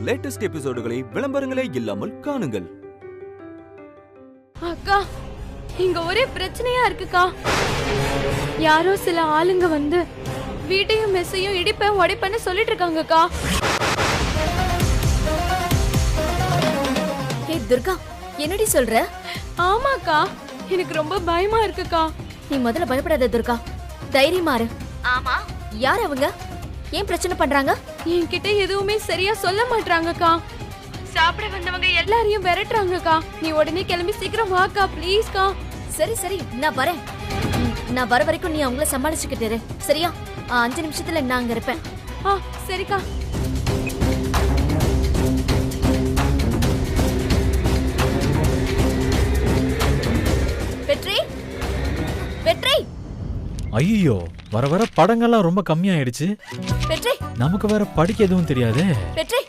Latest எபிசோடுகளை விளம்பரங்களே இல்லாமல் காணுங்கள். அக்கா, இங்க ஒரே பிரச்சனையா இருக்குக்கா. யாரோ சில ஆளுங்க வந்து வீட்டையும் மெஸ்ஸையும் இடிப்பேன் உடைப்பேன்னு சொல்லிட்டு இருக்காங்கக்கா. ஏய் துர்கா, என்னடி சொல்ற? ஆமாக்கா, எனக்கு ரொம்ப பயமா இருக்குக்கா. நீ முதல்ல பயப்படாத துர்கா, தைரியமா இரு. ஆமா, யார் அவங்க? ஏன் பிரச்சனை பண்றாங்க? என்கிட்ட எதுவுமே சரியா சொல்ல மாட்டாங்கக்கா. சாப்பிட வந்தவங்க எல்லாரையும் விரட்டுறாங்கக்கா. நீ உடனே கிளம்பி சீக்கிரம் வாக்கா, ப்ளீஸ்க்கா. சரி சரி, நான் வரேன். நான் வர வரைக்கும் நீ அவங்கள சமாளிச்சுக்கிட்டு இரு, சரியா? 5 நிமிஷத்துல நான் அங்க இருப்பேன். சரிக்கா. வெற்றி, வெற்றி. ஐயோ, வர வர படங்கள்லாம் ரொம்ப கம்மியாயிடுச்சு. வெற்றி, நமக்கு வேற படிக்க எதுவும் தெரியாதே. வெற்றி,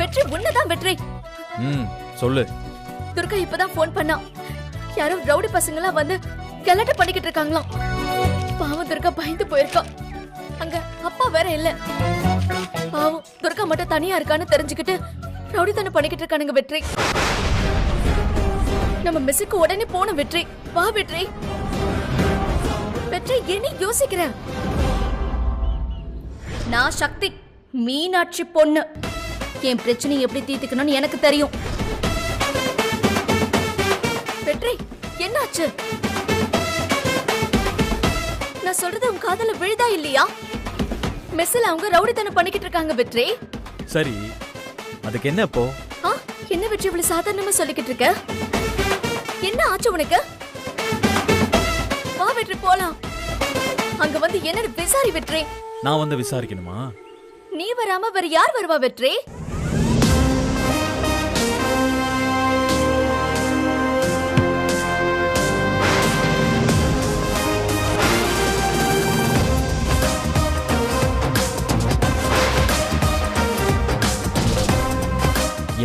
வெற்றி உன்னதான் வெற்றி. சொல்லு. துர்கா இப்பதான் போன் பண்ணா. யாரோ ரவுடி பசங்களா வந்து கலாட்டா பண்ணிக்கிட்டு இருக்காங்களாம். பாவம் துர்கா பயந்து போயிருக்கா. அங்க அப்பா வேற இல்ல. பாவம் துர்கா மட்டும் தனியா இருக்கான்னு தெரிஞ்சுக்கிட்டு ரவுடி தானே பண்ணிக்கிட்டு இருக்கானுங்க. வெற்றி, நம்ம மிஸ்ஸுக்கு உடனே போன. வெற்றி, வா வெற்றி. வெற்றி, என்ன யோசிக்கிற? நான் சக்தி, மீனாட்சி பொண்ணு. என் பிரச்சனை எப்படி தீர்த்துக்கணும்னு எனக்கு தெரியும். வெற்றி, என்னாச்சு? நான் சொல்றது உன் காதல விழுதா இல்லையா? மெஸ்ஸில் அவங்க ரவுடித்தனம் பண்ணிக்கிட்டு இருக்காங்க. வெற்றி, சரி, அதுக்கு என்ன இப்போ? என்ன வெற்றி இவ்வளவு சாதாரணமா சொல்லிக்கிட்டு இருக்க? என்ன ஆச்சு உனக்கு? வா வெற்றி, போலாம். அங்க வந்து என்ன விசாரி வெற்றி. நான் வந்து விசாரிக்கணுமா? நீ வராம வேற யார் வருவா வெற்றி?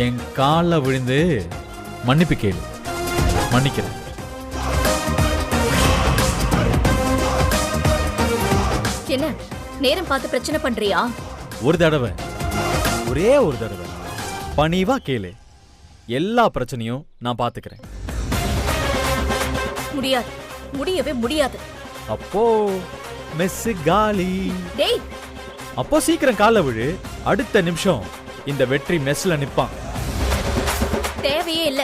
என் கால்ல விழுந்து மன்னிப்பு கேளு, மன்னிக்கிறேன். என்ன நேரம் பார்த்து பிரச்சனை பண்றியா? ஒரு தடவை, ஒரே ஒரு தடவை பணிவா கேளு. எல்லா பிரச்சனையும் நான் பாத்துக்கிறேன். முடியாது, முடியவே முடியாது. அப்போ மெஸ் காலி. டேய், அப்போ சீக்கிரம் கால்ல விழு. அடுத்த நிமிஷம் இந்த வெற்றி மெஸ்ல நிப்பான். தேவையே இல்ல.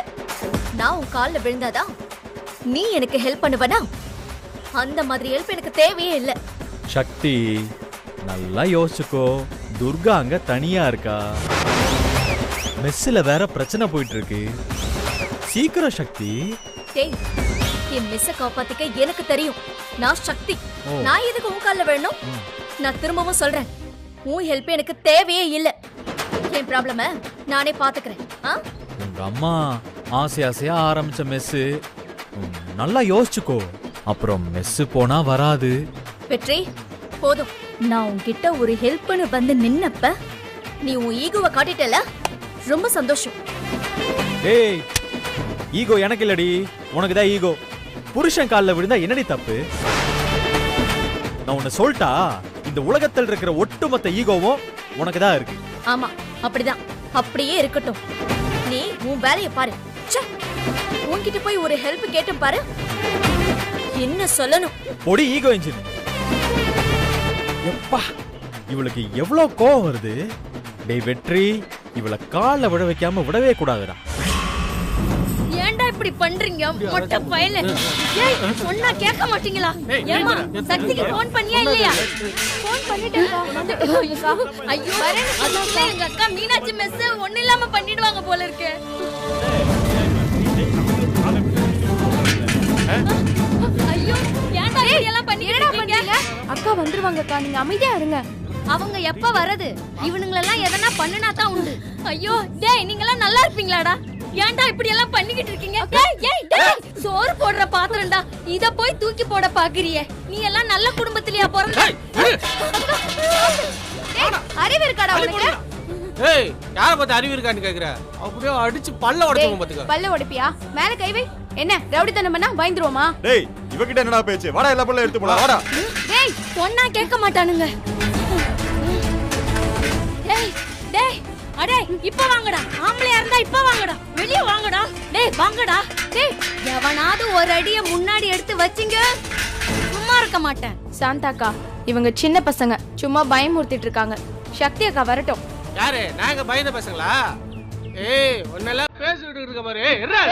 நான் உன் கால்ல விழுந்தாதான் நீ எனக்கு ஹெல்ப் பண்ணுவனா? அந்த மாதிரி ஹெல்ப் எனக்கு தேவையே இல்ல. சக்தி, நல்லா யோசிச்சுக்கோ. துர்கா அங்க தனியா இருக்கா. மெஸ்ல வேற பிரச்சனை போயிட்டு இருக்கு. சீக்கிரம் சக்தி. டேய், என் மிஸ்ஸ காப்பாத்திக்க எனக்கு தெரியும். நான் சக்தி. நான் எதுக்கு உன் கால்ல விழணும்? நான் திரும்பவும் சொல்றேன், உன் ஹெல்ப் எனக்கு தேவையே இல்ல. என் ப்ராப்ளம நானே பாத்துக்கிறேன். உங்க அம்மா ஆசை ஆசையா ஆரம்பிச்ச மெஸ், நல்லா யோசிச்சுக்கோ. அப்புறம் மெஸ் போனா வராது. வெற்றி, போதும். நான் உன்கிட்ட ஒரு ஹெல்ப்னு வந்து நின்னப்ப நீ உன் ஈகோவை காட்டிட்டல. ரொம்ப சந்தோஷம். ஏய், ஈகோ எனக்கு இல்லடி, உனக்கு தான் ஈகோ. புருஷன் கால்ல விழுந்தா என்னடி தப்பு? நான் உன்னை சொல்லிட்டா, இந்த உலகத்தில் இருக்கிற ஒட்டுமொத்த ஈகோவும் உனக்கு தான் இருக்கு. ஆமா, அப்படிதான். அப்படியே இருக்கட்டும். நீ உன் வேலையை பாரு. உன்கிட்ட போய் ஒரு ஹெல்ப் கேட்டும் பாரு. என்ன சொல்லணும்? பொடி ஈகோ இன்ஜின். எப்பா, இவளுக்கு எவ்வளவு கோவம் வருது. டேய் வெற்றி, இவளை கால்ல விட வைக்காம விடவே கூடாதுடா. ஏன்டா இப்படி பண்றீங்க மொட்டை பயல? ஏய், சொன்னா கேட்க மாட்டீங்களா? ஏமா சக்திக்கு ஃபோன் பண்ணியா இல்லையா? ஃபோன் பண்ணிட்டேன்க்கா. ஐயோ, வரேன்னு எங்க அக்கா மீனாட்சி மெஸ் ஒண்ணு இல்லாம பண்ணிடுவாங்க போல இருக்கு. ஐயோ, ஏன்டா இப்படி எல்லாம் பண்ணிட்டீங்க? அக்கா வந்துருவாங்கக்கா, நீங்க அமைதியா இருங்க. அவங்க எப்ப வரது? இவனுங்களெல்லாம் எதனா பண்ணுனா தான் உண்டு. ஐயோ, டேய், நீங்க எல்லாம் நல்லா இருப்பீங்களாடா? ஏன்டா இப்படி எல்லாம் பண்ணிக்கிட்டு இருக்கீங்க? டேய், சோறு போடுற பாத்திரம்டா, இத போய் தூக்கி போட பாக்குறியே. நீ எல்லாம் நல்ல குடும்பத்திலயா பிறந்த? அறிவு இருக்காடா உனக்கு? ஏய், யார பார்த்து அறிவு இருக்கான்னு கேக்குற? அப்படியே அடிச்சு பல்ல உடைச்சுவோம் பாத்துக்க. பல்ல உடைப்பியா? மேல கை வை. என்ன ரவுடித்தனம் பண்ணா பயந்துருவோமா? டேய், இவகிட்ட என்னடா பேச்சு? வாடா, எல்லா பல்ல எடுத்து போடா, வாடா. டேய், சொன்னா கேட்க மாட்டானுங்க. டேய், டேய், அடே இப்ப வாங்கடா, ஆம்பளையா இருந்தா இப்ப வாங்கடா, வெளிய வாங்கடா, டேய் வாங்கடா, டேய் எவனாவது ஒரு அடிய முன்னாடி எடுத்து வச்சிங்க சும்மா இருக்க மாட்டேன். சாந்தாக்கா இவங்க சின்ன பசங்க சும்மா பயமுறுத்திட்டு இருக்காங்க. சக்தி அக்கா வரட்டும். யாரு நாங்க பயந்த பசங்களா? ஏய் ஒன்னெல்லாம் பேசிட்டு இருக்க பாரு. ஏய் இருடா.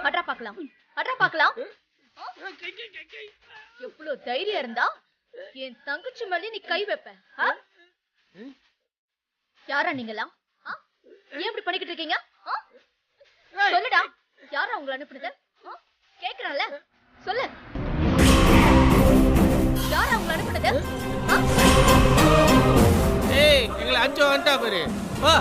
அட்ரா பார்க்கலாம், அட்ரா பார்க்கலாம். எவ்வளவு தைரியம் இருந்தா என் தங்கச்சி மேல நீ கை வைப்ப? யாரா நீங்களாம்? ஏன் இப்படி பண்ணிக்கிட்டு இருக்கீங்க? சொல்லுடா, யாரா உங்களை அனுப்புனது? கேக்குறேன்ல, சொல்லு. யாரா உங்களை அனுப்புனது? ஏய் எங்களை அஞ்சு வந்துட்டா பாரு. வா.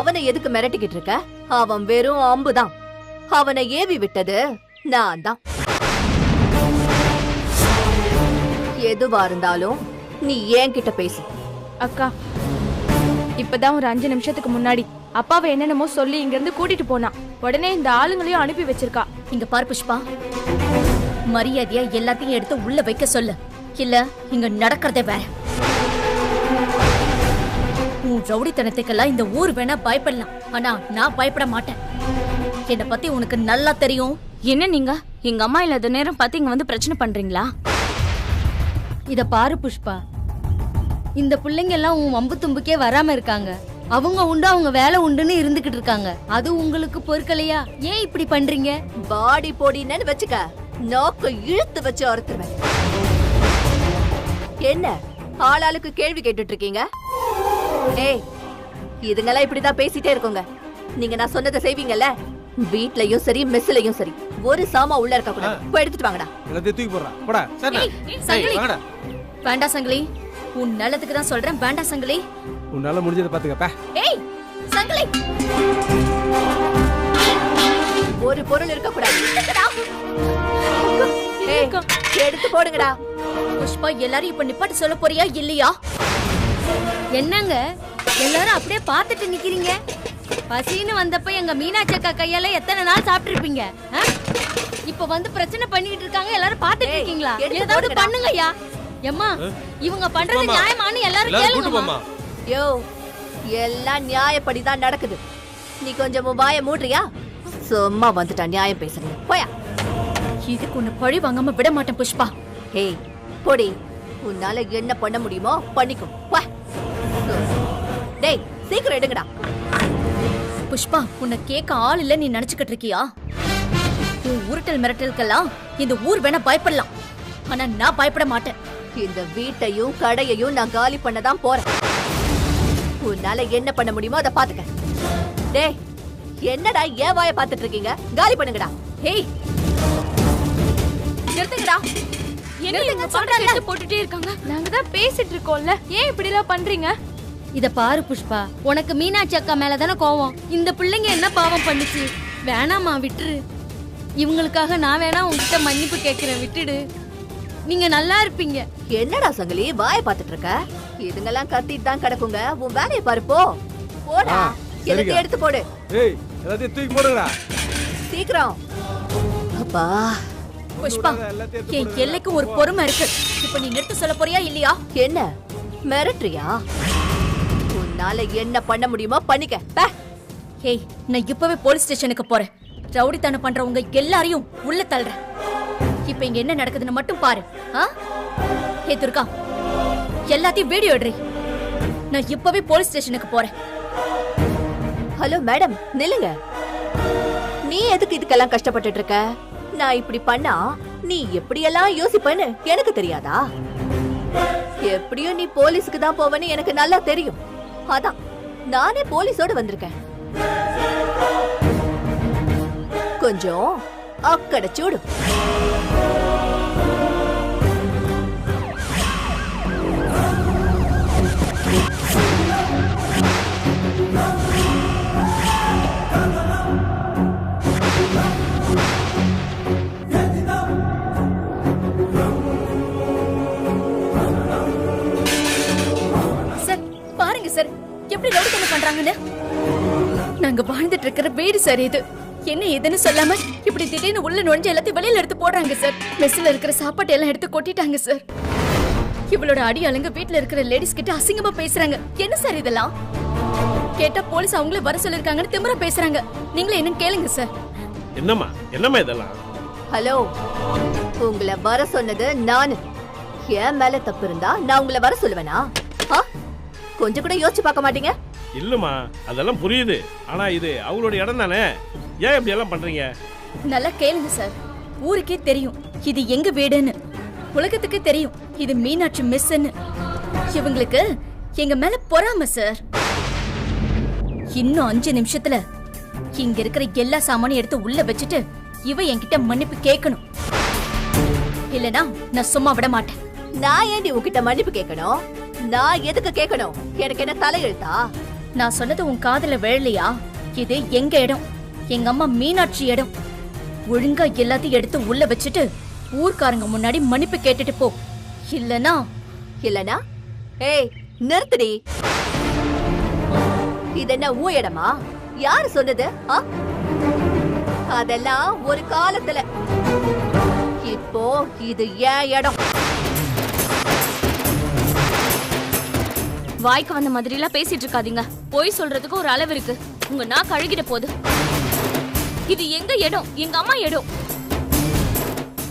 அவனை எதுக்கு மிரட்டிக்கிட்டு இருக்க? அவன் வெறும் அம்புதான். அவனை ஏவி விட்டது நான் தான். எதுவா இருந்தாலும் நீ என்கிட்ட பேசு. அக்கா இப்பதான் ஒரு 5 நிமிஷத்துக்கு முன்னாடி அப்பாவை என்னென்னமோ சொல்லி இங்க இருந்து கூட்டிட்டு போனா. உடனே இந்த ஆளுங்களையும் அனுப்பி வச்சிருக்கா. இங்க பாரு புஷ்பா, மரியாதையா எல்லாத்தையும் எடுத்து உள்ள வைக்க சொல்லு, இல்ல இங்க நடக்கிறதே வேற. உன் ரவுடித்தனத்துக்கெல்லாம் இந்த ஊர் வேணா பயப்படலாம், ஆனா நான் பயப்பட மாட்டேன். என்ன பத்தி உனக்கு நல்லா தெரியும். என்ன நீங்க எங்க அம்மா இல்லாத நேரம் பார்த்து இங்க வந்து பிரச்சனை பண்றீங்களா? இத பாரு புஷ்பா, இந்த பிள்ளைங்க எல்லாம் உன் வம்பு தும்புக்கே வராம இருக்காங்க. அவங்க உண்டு அவங்க வேலை உண்டுன்னு இருந்துகிட்டு இருக்காங்க. அது உங்களுக்கு பொறுக்கலையா? ஏன் இப்படி பண்றீங்க? பாடி போடின்னு வச்சுக்க, நோக்க இழுத்து வச்சு அறுத்துருவேன். என்ன ஆளாளுக்கு கேள்வி கேட்டுட்டு இருக்கீங்க? ஏய், இதுங்கெல்லாம் இப்படிதான் பேசிட்டே இருக்குங்க. நீங்க நான் சொன்னதை செய்வீங்கல்ல? வீட்லயும் சரி மெஸ்லயும் சரி ஒரு சாமா உள்ள இருக்க கூடாது. போய் எடுத்துட்டு வாங்கடா. எல்லாத்தையும் தூக்கி போடுறா. போடா. சங்கிலி, வாங்கடா. வேண்டாம் சங்கிலி, உன் நல்லதுக்கு தான் சொல்றேன். வேண்டாம் சங்கிலி. உன்னால முடிஞ்சதை பாத்துக்கப்பா. ஏய் சங்கிலி, ஒரு பொருள் இருக்க கூடாது. ஏய், எடுத்து போடுங்கடா. புஷ்பா எல்லாரும் இப்ப நிப்பாட்டி சொல்ல போறியா இல்லையா? என்னங்க எல்லாரும் அப்படியே பார்த்துட்டு நிக்கிறீங்க? பசின்னு வந்தப்ப எங்க மீனாட்சி அக்கா கையால எத்தனை நாள் சாப்பிட்டுருப்பீங்க? இப்ப வந்து பிரச்சனை பண்ணிட்டு இருக்காங்க, எல்லாரும் பார்த்துட்டு இருக்கீங்களா? ஏதாவது பண்ணுங்கய்யா. எம்மா இவங்க பண்றது நியாயமானு எல்லாரும் கேளுங்கம்மா. யோ, எல்லாம் நியாயப்படிதான் நடக்குது. நீ கொஞ்சம் வாயை மூடுறியா? சும்மா வந்துட்டா நியாயம் பேசுங்க. போயா. இதுக்கு உன்னை பழி வாங்காம விட மாட்டேன் புஷ்பா. ஏய் போடி, உன்னால என்ன பண்ண முடியுமோ பண்ணிக்கோ. வா. டேய் சீக்கிரம் எடுங்கடா. புஷ்பா, உன்னை கேட்க ஆள் இல்ல நீ நினைச்சுக்கிட்டு இருக்கியா? உன் உருட்டல் மிரட்டலுக்கெல்லாம் இந்த ஊர் வேணா பயப்படலாம், ஆனா நான் பயப்பட மாட்டேன். இந்த வீட்டையும் கடையையும் நான் காலி பண்ணதான் போறேன். உன்னால என்ன பண்ண முடியுமோ அதை பாத்துக்க. டேய் என்னடா ஏன் வாயை பாத்துட்டு இருக்கீங்க? காலி பண்ணுங்கடா. ஏய் நிறுத்துங்கடா. என்ன சொல்றாங்க? போட்டுட்டே இருக்காங்க. நாங்க தான் பேசிட்டு இருக்கோம்ல, ஏன் இப்படி எல்லாம் பண்றீங்க? இத பாரு புஷ்பா, உனக்கு மீனாட்சி அக்கா மேலதானே கோவம். இந்த பிள்ளைங்க என்ன பாவம் பண்ணுச்சு? வேணாமா விட்டுரு. இவங்களுக்காக நான் வேணா உங்ககிட்ட மன்னிப்பு கேட்கிறேன், விட்டுடு. நீங்க நல்லா இருப்பீங்க. என்னடா சங்கிலி வாயை பாத்துட்டு இருக்க? இதுங்கெல்லாம் கத்திட்டு தான் கிடக்குங்க. உன் வேலையை பாரு. போ போடா. எல்லாத்தையும் எடுத்து போடு. ஏய் எல்லாத்தையும் தூக்கி போடுங்கடா. சீக்கிரம். அப்பா புஷ்பா, என் எல்லைக்கு ஒரு பொறுமை இருக்கு. இப்ப நீ நிறுத்த சொல்ல போறியா இல்லையா? என்ன மிரட்டுறியா? உன்னால என்ன பண்ண முடியுமோ பண்ணிக்க. ஏய், நான் இப்பவே போலீஸ் ஸ்டேஷனுக்கு போறேன். ரவுடித்தனம் பண்றவங்க எல்லாரையும் உள்ள தள்ளுறேன். இப்ப இங்க என்ன நடக்குதுன்னு மட்டும் பாரு. ஏ துர்கா, எல்லாத்தையும் வீடியோ எடுறி. நான் இப்பவே போலீஸ் ஸ்டேஷனுக்கு போறேன். ஹலோ மேடம், நில்லுங்க. நீ எதுக்கு இதுக்கெல்லாம் கஷ்டப்பட்டுட்டு இருக்க? நான் இப்படி பண்ணா நீ எப்படியெல்லாம் யோசிப்பன்னு எனக்கு தெரியாதா? எப்படியும் நீ போலீஸுக்கு தான் போவன்னு எனக்கு நல்லா தெரியும். அதான் நானே போலீஸோட வந்திருக்கேன். கொஞ்சம் அக்கட சூடு. சார் பாருங்க சார் எப்படி ரவுடித்தனம் பண்றாங்கன்னு. நாங்க வாழ்ந்துட்டு இருக்கிற வீடு சார் இது. என்ன ஏதுன்னு சொல்லாம இப்படி திடீர்னு உள்ள நுழைஞ்சு எல்லாத்தையும் வெளியில எடுத்து போடுறாங்க சார். மெஸ்ல இருக்கிற சாப்பாட்டு எல்லாம் எடுத்து கொட்டிட்டாங்க சார். இவளோட அடி அலங்க வீட்டுல இருக்கிற லேடிஸ் கிட்ட அசிங்கமா பேசுறாங்க. என்ன சார் இதெல்லாம்? கேட்டா போலீஸ் அவங்களே வர சொல்லிருக்காங்கன்னு திமிரா பேசுறாங்க. நீங்களே என்னன்னு கேளுங்க சார். என்னம்மா இதெல்லாம்? ஹலோ, உங்களை வர சொன்னது நானு. என் மேல தப்பு இருந்தா நான் உங்களை வர சொல்லுவேனா? கொஞ்சம் கூட யோசிச்சு பார்க்க மாட்டீங்க? இல்லம்மா, அதெல்லாம் புரியுது. ஆனா இது அவங்களோட இடம் தானே. ஏன் இப்படி எல்லாம் பண்றீங்க? நல்லா கேளுங்க சார். ஊருக்கே தெரியும் இது எங்க வீடுன்னு. உலகத்துக்கு தெரியும் இது மீனாட்சி மெஸ்ன்னு. இவங்களுக்கு எங்க மேல பொறாம சார். இன்னும் 5 நிமிஷத்துல இங்க இருக்கிற எல்லா சாமானையும் எடுத்து உள்ள வச்சுட்டு இவ என்கிட்ட மன்னிப்பு கேட்கணும். இல்லனா நான் சும்மா விட மாட்டேன். நான் ஏண்டி உன்கிட்ட மன்னிப்பு கேட்கணும்? நான் எதுக்கு கேட்கணும்? எனக்கு என்ன தலையெழுத்தா? நான் சொன்னது உன் காதுல விழலையா? இது எங்க இடம், எங்க அம்மா மீனாட்சி இடம். ஒழுங்கா எல்லாத்தையும் எடுத்து உள்ள வச்சுட்டு ஊர்க்காரங்க முன்னாடி மன்னிப்பு கேட்டுட்டு போ. இல்லனா இல்லனா ஏய் நிறுத்துடி. இது என்ன ஊ இடமா? யாரு சொன்னது? அதெல்லாம் ஒரு காலத்துல. இப்போ இது ஏன் இடம். வாய்க்கு வந்த மாதிரி எல்லாம் பேசிட்டு இருக்காதீங்க. போய் சொல்றதுக்கு ஒரு அளவு இருக்கு. உங்க நான் கழுகிட போகுது. இது எங்க இடம், எங்க அம்மா இடம்.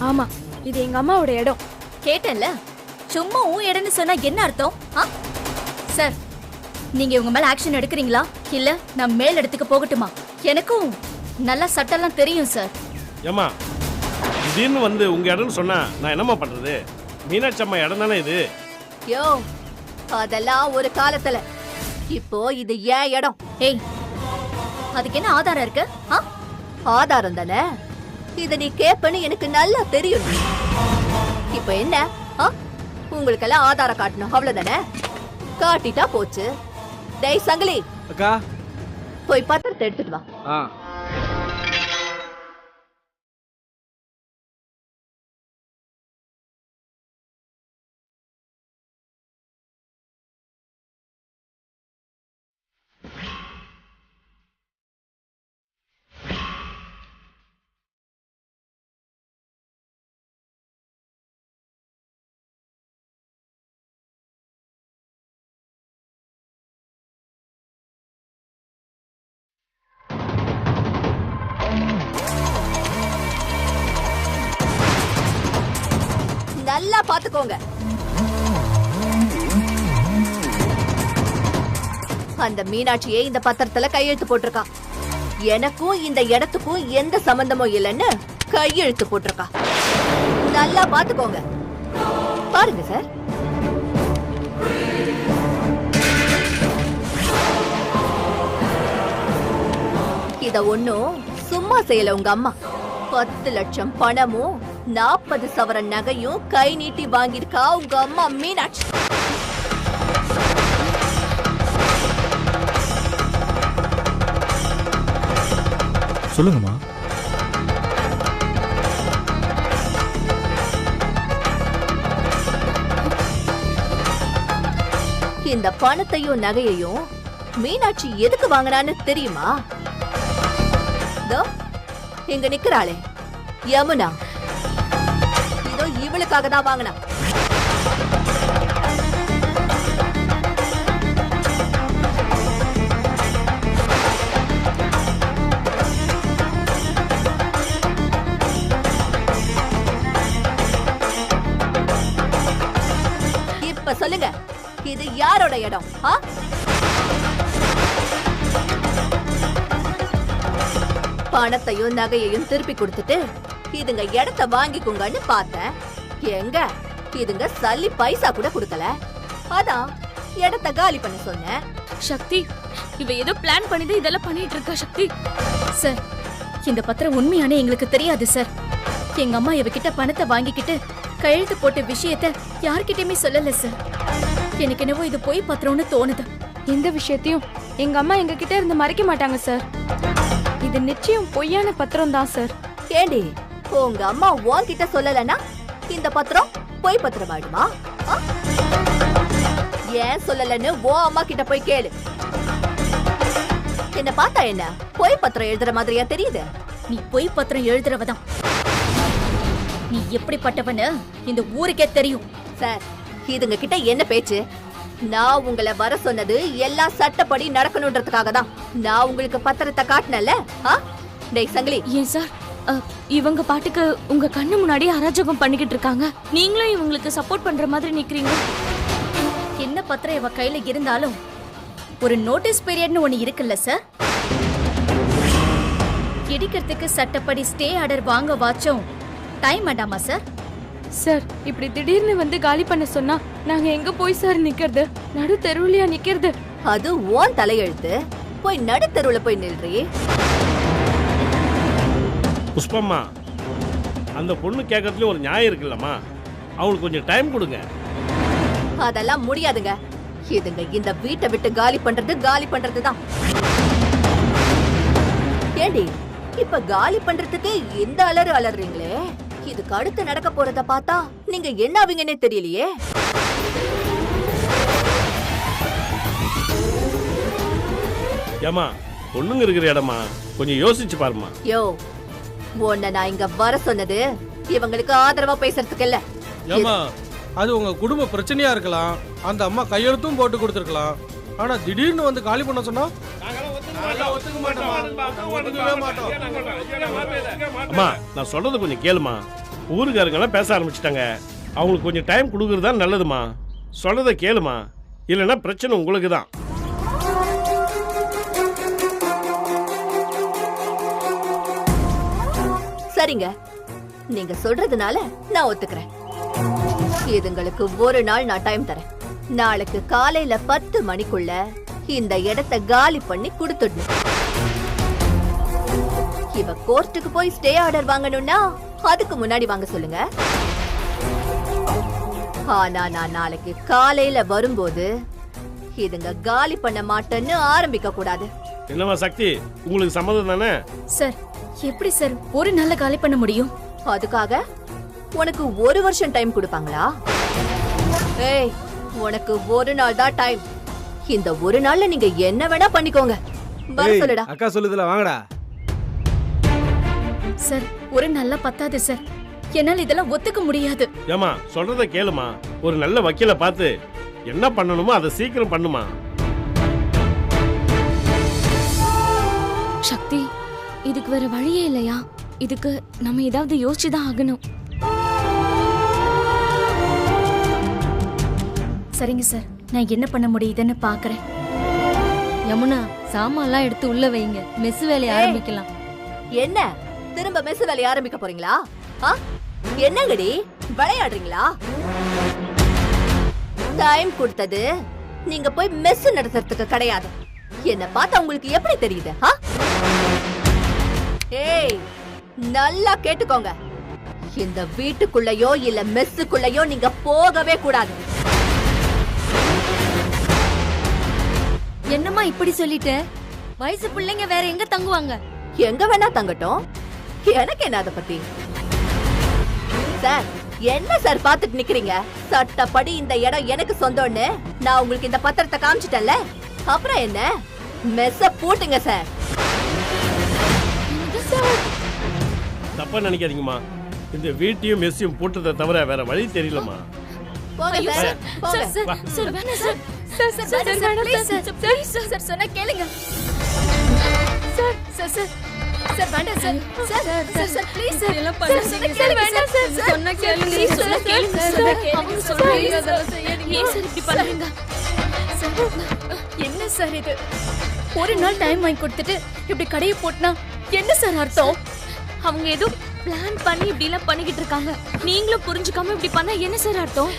ஆமா, இது எங்க அம்மாவோட இடம். கேட்டல. சும்மா உன் இடம்னு சொன்னா என்ன அர்த்தம்? சார், நீங்க உங்க மேல ஆக்ஷன் எடுக்கிறீங்களா இல்ல நான் மேல் இடத்துக்கு போகட்டுமா? எனக்கும் நல்லா சட்டெல்லாம் தெரியும் சார். ஏமா, திடீர்னு வந்து உங்க இடம்னு சொன்னா நான் என்னம்மா பண்றது? மீனாட்சி அம்மா இடம் தானே இது. யோ, அதெல்லாம் ஒரு காலத்துல. இப்போ இது ஏன் இடம். ஏய், அதுக்கு என்ன ஆதாரம் இருக்கு? ஆதாரம் தானே. இத நீ கேப்பன்னு எனக்கு நல்லா தெரியும். இப்ப என்ன? உங்களுக்கெல்லாம் ஆதாரம் காட்டணும் அவ்வளவுதானே? காட்டிட்டா போச்சு. டேய் சங்கிலி, அக்கா போய் பத்திரத்தை எடுத்துட்டு வா. நல்லா பாத்துக்கோங்க. அந்த மீனாட்சியே இந்த பத்திரத்துல கையெழுத்து போட்டிருக்கா. எனக்கும் இந்த இடத்துக்கும் எந்த சம்பந்தமும் இல்லைன்னு கையெழுத்து போட்டிருக்கா. நல்லா பாத்துக்கோங்க. பாருங்க சார். இத ஒண்ணும் சும்மா செய்யல உங்க அம்மா. 10 லட்சம் பணமும் 40 சவரன் நகையும் கை நீட்டி வாங்கியிருக்கா உங்க அம்மா மீனாட்சி. சொல்லுங்கம்மா. இந்த பணத்தையும் நகையையும் மீனாட்சி எதுக்கு வாங்கினான்னு தெரியுமா? இங்க நிக்கிறாளே யமுனா, இதோ இவளுக்காக தான் வாங்கினா. இப்ப சொல்லுங்க, இது யாரோட இடம்? பணத்தையும் நகையையும் திருப்பி கொடுத்துட்டு இதுங்க இடத்த வாங்கிக்குங்கன்னு பார்த்தேன். எங்க இதுங்க சல்லி பைசா கூட கொடுக்கல. அதான் இடத்த காலி பண்ண சொன்னேன். சக்தி, இவ ஏதோ பிளான் பண்ணி இதெல்லாம் பண்ணிட்டு இருக்கா. சக்தி சார், இந்த பத்திரம் உண்மையானே எங்களுக்கு தெரியாது சார். எங்க அம்மா இவகிட்ட பணத்தை வாங்கிக்கிட்டு கையெழுத்து போட்ட விஷயத்த யார்கிட்டயுமே சொல்லல சார். எனக்கு என்னவோ இது பொய் பத்திரம்னு தோணுது. எந்த விஷயத்தையும் எங்க அம்மா எங்க கிட்ட இருந்து மறைக்க மாட்டாங்க சார். இது நிச்சயம் பொய்யான பத்திரம் தான் சார். ஏண்டி, உங்க அம்மா உன்கிட்ட சொல்லலன்னா இந்த பத்திரம் பொய் பத்திரம் ஆயிடுமா? ஏன் சொல்லலன்னு ஓ அம்மா கிட்ட போய் கேளு. என்ன பார்த்தா என்ன பொய் பத்திரம் எழுதுற மாதிரியா தெரியுது? நீ பொய் பத்திரம் எழுதுறவதான். நீ எப்படிப்பட்டவன்னு இந்த ஊருக்கே தெரியும். சார், இதுங்க கிட்ட என்ன பேச்சு? நான் உங்களை வர சொன்னது எல்லாம் சட்டப்படி நடக்கணும்ன்றதுக்காக தான். நான் உங்களுக்கு பத்திரத்தை காட்டினல. டேய் சங்கிலி. ஏன் சார், இவங்க பாட்டுக்கு உங்க கண்ணு முன்னாடி அராஜகம் பண்ணிக்கிட்டு இருக்காங்க. நீங்களும் இவங்களுக்கு சப்போர்ட் பண்ற மாதிரி நிக்கிறீங்க. என்ன பத்திரம் இவ கையில இருந்தாலும் ஒரு நோட்டீஸ் பீரியட்னு ஒண்ணு இருக்குல்ல சார். இடிக்கிறதுக்கு சட்டப்படி ஸ்டே ஆர்டர் வாங்க வாச்சும் டைம் வேண்டாமா சார்? சார், இப்படி திடீர்னு வந்து காலி பண்ண சொன்னா நாங்க எங்க போய் சார் நிக்கிறது? நடு தெருவுலயா நிக்கிறது? அது ஓன் தலையெழுத்து. போய் நடு தெருவுல போய் நில்றி. புஷ்பம்மா, அந்த பொண்ணு கேட்கறதுலயும் ஒரு நியாயம் இருக்குல்லம்மா. அவங்களுக்கு கொஞ்சம் டைம் கொடுங்க. அதெல்லாம் முடியாதுங்க. இதுங்க இந்த வீட்டை விட்டு காலி பண்றது தான். ஏண்டி, இப்ப காலி பண்றதுக்கு இந்த அலறு அலறீங்களே, இதுக்கு அடுத்து நடக்க போறத பார்த்தா நீங்க என்ன ஆவீங்கன்னே தெரியலையே. ஏமா, பொண்ணுங்க இருக்கிற இடமா, கொஞ்சம் யோசிச்சு பாருமா. யோ, உன்னை நான் இங்க வர சொன்னது இவங்களுக்கு ஆதரவா பேசுறதுக்கு இல்ல. ஏமா, அது உங்க குடும்ப பிரச்சனையா இருக்கலாம். அந்த அம்மா கையெழுத்தும் போட்டு கொடுத்துருக்கலாம். ஆனா திடீர்னு வந்து காலி பண்ண சொன்னா அம்மா, நான் சொல்றது கொஞ்சம் கேளுமா. ஊருக்காரங்க எல்லாம் பேச ஆரம்பிச்சிட்டாங்க. அவங்களுக்கு கொஞ்சம் டைம் கொடுக்கறதா நல்லதுமா. சொல்றத கேளுமா, இல்லைன்னா பிரச்சனை உங்களுக்கு தான். சரிங்க, நீங்க சொல்றதுனால நான் ஒத்துக்கிறேன். இதுங்களுக்கு ஒரு நாள் நான் டைம் தரேன். நாளைக்கு காலையில 10 மணிக்குள்ள இந்த இடத்தை காலி பண்ணி கொடுத்துடணும். இவ கோர்ட்டுக்கு போய் ஸ்டே ஆர்டர் வாங்கணும்னா அதுக்கு முன்னாடி வாங்க சொல்லுங்க. ஆனா நான் நாளைக்கு காலையில வரும்போது இதுங்க காலி பண்ண மாட்டேன்னு ஆரம்பிக்க கூடாது. என்னமா சக்தி, உங்களுக்கு சம்மதம் தானே? சார், எப்படி சார் ஒரு நாள்ல காலி பண்ண முடியும்? அதுக்காக உனக்கு 1 வருஷம் டைம் கொடுப்பாங்களா? ஏய், உனக்கு ஒரு நாள் தான் டைம். இந்த ஒரு நாள்ல நீங்க என்ன வேணா பண்ணிக்கோங்க. வர சொல்லுடா. அக்கா சொல்லுதுல, வாங்கடா. சார், ஒரு நாள்ல பத்தாது சார். என்னால இதெல்லாம் ஒத்துக்க முடியாது. ஏமா, சொல்றத கேளுமா. ஒரு நல்ல வக்கீல பார்த்து என்ன பண்ணணுமோ அதை சீக்கிரம் பண்ணுமா. சக்தி, இதுக்கு வேற வழியே இல்லையா? இதுக்கு நம்ம ஏதாவது யோசிச்சுதான் ஆகணும். சரிங்க சார், நான் என்ன பண்ண முடியுதுன்னு பாக்குறேன். யமுனா, சாமான்லாம் எடுத்து உள்ள வைங்க. மெஸ் வேலையை ஆரம்பிக்கலாம். என்ன திரும்ப மெஸ் வேலைய ஆரம்பிக்க போறீங்களா? என்னங்கடி விளையாடுறீங்களா? டைம் கொடுத்தது நீங்க போய் மெஸ் நடத்துறதுக்கு கிடையாது. என்ன பார்த்தா உங்களுக்கு எப்படி தெரியுது? ஏய், நல்லா கேட்டுக்கோங்க. இந்த வீட்டுக்குள்ளயோ இல்ல மெஸ்ஸுக்குள்ளயோ நீங்க போகவே கூடாது. என்னம்மா இப்படி சொல்லிட்ட? வயசு பிள்ளைங்க வேற எங்க தங்குவாங்க? எங்க வேணா தங்கட்டும், எனக்கு என்ன அத பத்தி. சார், என்ன சார் பாத்துட்டு நிக்கிறீங்க? சட்டப்படி இந்த இடம் எனக்கு சொந்தம்னு நான் உங்களுக்கு இந்த பத்திரத்தை காமிச்சிட்டேன்ல, அப்புறம் என்ன? மெஸ்ஸ பூட்டுங்க சார். தப்பா நினைக்காதீங்கம்மா. இந்த வீட்டையும் மெஸ்ஸையும் பூட்டதை தவிர வேற வழி தெரியலமா. போங்க சார், போங்க. சார், வேணாம் sir. Sir, sir, sir, sir, please, sir, please, sir, சொன்னா கேளுங்க. சார், சார், சார், சார், வேண்டாம் sir. Sir, sir, sir, please, sir, sir, சொன்னா கேளுங்க. வேண்டாம் சார். சொன்னா கேளுங்க. please, சொன்னா கேளுங்க. சார், அவங்க சொல்றீங்க, அதெல்லாம் செய்யாதீங்க. ஏன் சார் இப்படி பண்றீங்க? என்ன சார் இது? ஒரு நாள் டைம் வாங்கி கொடுத்துட்டு இப்படி கடையை போட்டுனா என்ன சார் அர்த்தம்? அவங்க ஏதோ பிளான் பண்ணி இப்படி எல்லாம் பண்ணிக்கிட்டு இருக்காங்க. நீங்களும் புரிஞ்சுக்காம இப்படி பண்ணா என்ன சார் அர்த்தம்?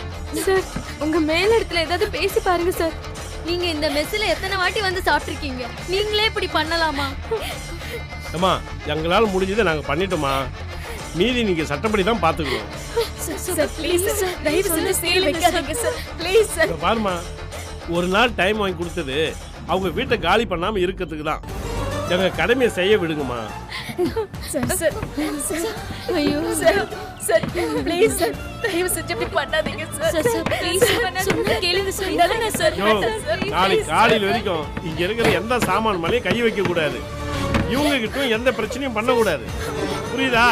சார் உங்க மேல இடத்துல ஏதாவது பேசி பாருங்க சார். நீங்க இந்த மெஸ்ல எத்தனை வாட்டி வந்து சாப்பிட்டுருக்கீங்க, நீங்களே இப்படி பண்ணலாமா? அம்மா எங்களால முடிஞ்சதை நாங்க பண்ணிட்டோமா, மீதி நீங்க சட்டப்படி தான் பாத்துக்கணும். சார் ப்ளீஸ் சார், தயவு செஞ்சு சீல் வைக்காதீங்க சார், ப்ளீஸ் சார். இங்க பாருமா, ஒரு நாள் டைம் வாங்கி கொடுத்தது அவங்க வீட்டை காலி பண்ணாம இருக்கிறதுக்கு தான். எங்க கடமையை செய்ய விடுங்கம்மா. சார் சார் ஐயோ சார் சார் ப்ளீஸ் சார், தயவு செஞ்சு இப்படி பண்ணாதீங்க சார். சார் சார் ப்ளீஸ் சொன்னா கேளுங்க சார். இல்லைன்னா சார் யோ, நாளைக்கு காலையில் வரைக்கும் இங்க இருக்கிற எந்த சாமான் மேலேயும் கை வைக்க கூடாது. இவங்க கிட்டும் எந்த பிரச்சனையும் பண்ண கூடாது. புரியுதா?